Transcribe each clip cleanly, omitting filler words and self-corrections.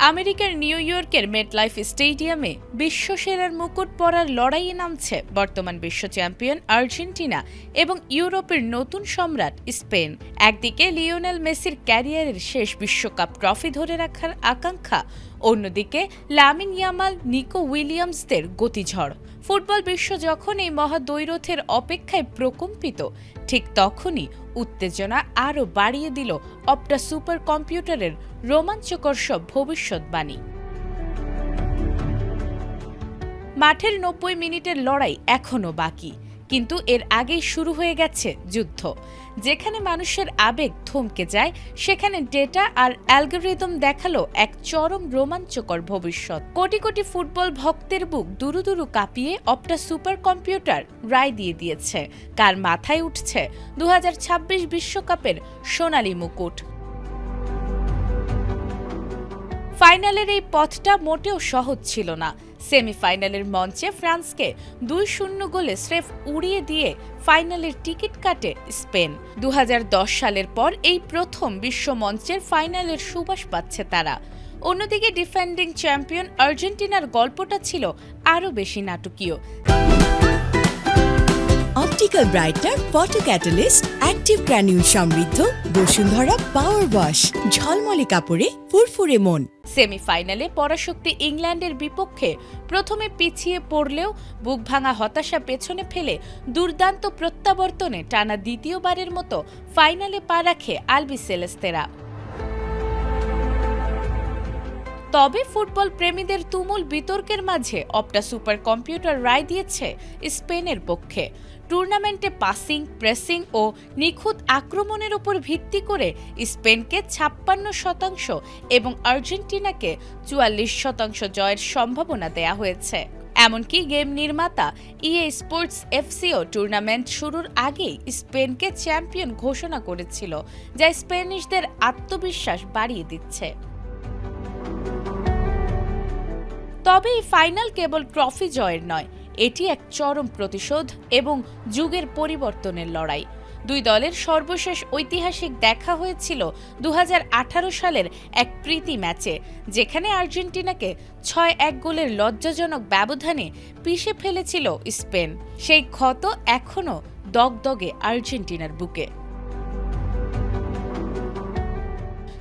আমেরিকার নিউ ইয়র্কের মেটলাইফ স্টেডিয়ামে বিশ্বসেরার মুকুট পরার লড়াইয়ে নামছে বর্তমান বিশ্ব চ্যাম্পিয়ন আর্জেন্টিনা এবং ইউরোপের নতুন সম্রাট স্পেন। একদিকে লিওনেল মেসির ক্যারিয়ারের শেষ বিশ্বকাপ ট্রফি ধরে রাখার আকাঙ্ক্ষা, অন্যদিকে লামিন ইয়ামাল, নিকো উইলিয়ামসদের গতিঝড়। ফুটবল বিশ্ব যখন এই মহাদ্বৈরথের অপেক্ষায় প্রকম্পিত, ঠিক তখনই উত্তেজনা আরও বাড়িয়ে দিল অপটা সুপার কম্পিউটারের রোমাঞ্চকর সব ভবিষ্যৎবাণী। মাঠের ৯০ মিনিটের লড়াই এখনও বাকি, কিন্তু এর আগেই শুরু হয়ে গেছে যুদ্ধ। যেখানে মানুষের আবেগ থমকে যায়, সেখানে ডেটা আর অ্যালগরিদম দেখালো এক চরম রোমাঞ্চকর ভবিষ্যৎ। কোটি কোটি ফুটবল ভক্তের বুক দুরু দুরু কাঁপিয়ে অপটা সুপার কম্পিউটার রায় দিয়ে দিয়েছে কার মাথায় উঠছে ২০২৬ বিশ্বকাপের সোনালী মুকুট। ফাইনালের এই পথটা মোটেও সহজ ছিল না। সেমিফাইনালের মঞ্চে ফ্রান্সকে ২-০ গোলে স্রেফ উড়িয়ে দিয়ে ফাইনালের টিকিট কাটে স্পেন। ২০১০ সালের পর এই প্রথম বিশ্ব মঞ্চের ফাইনালের সুবাস পাচ্ছে তারা। অন্যদিকে ডিফেন্ডিং চ্যাম্পিয়ন আর্জেন্টিনার গল্পটা ছিল আরও বেশি নাটকীয়। Optical brighter photo catalyst active granule সমৃদ্ধ বসুন্ধরা পাওয়ার ওয়াশ, ঝলমলে কাপড়ে ফুরফুরে মন। সেমিফাইনালে পরাশক্তি ইংল্যান্ডের বিপক্ষে প্রথমে পিছিয়ে পড়লেও বুক ভাঙা হতাশা পেছনে ফেলে দুর্দান্ত প্রত্যাবর্তনে টানা দ্বিতীয়বারের মতো ফাইনালে পা রাখে আলবিসেলেস্তেরা। তবে ফুটবল প্রেমীদের তুমুল বিতর্কের মাঝে অপটা সুপার কম্পিউটার রায় দিয়েছে স্পেনের পক্ষে। টুর্নামেন্টে পাসিং, প্রেসিং ও নিখুঁত আক্রমণের উপর ভিত্তি করে স্পেনকে ৫৬% এবং আর্জেন্টিনাকে ৪৪% জয়ের সম্ভাবনা দেয়া হয়েছে। এমনকি গেম নির্মাতা ইএ স্পোর্টস এফসিও টুর্নামেন্ট শুরুর আগেই স্পেনকে চ্যাম্পিয়ন ঘোষণা করেছিল, যা স্প্যানিশদের আত্মবিশ্বাস বাড়িয়ে দিচ্ছে। তবে এই ফাইনাল কেবল ট্রফি জয়ের নয়, এটি এক চরম প্রতিশোধ এবং যুগের পরিবর্তনের লড়াই। দুই দলের সর্বশেষ ঐতিহাসিক দেখা হয়েছিল ২০১৮ সালের এক প্রীতি ম্যাচে, যেখানে আর্জেন্টিনাকে ৬-১ গোলের লজ্জাজনক ব্যবধানে পিষে ফেলেছিল স্পেন। সেই ক্ষত এখনও দগদগে আর্জেন্টিনার বুকে।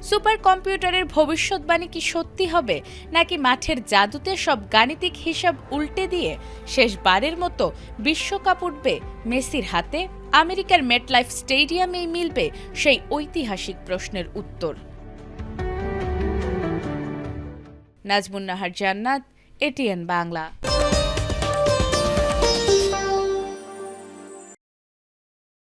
সুপার কম্পিউটারের ভবিষ্যৎবাণী কি সত্যি হবে, নাকি মাঠের জাদুতে সব গাণিতিক হিসাব উল্টে দিয়ে শেষবারের মতো বিশ্বকাপ উঠবে মেসির হাতে? আমেরিকার মেটলাইফ স্টেডিয়ামেই মিলবে সেই ঐতিহাসিক প্রশ্নের উত্তর। নাজমুন নাহার জান্নাত, এটিএন বাংলা।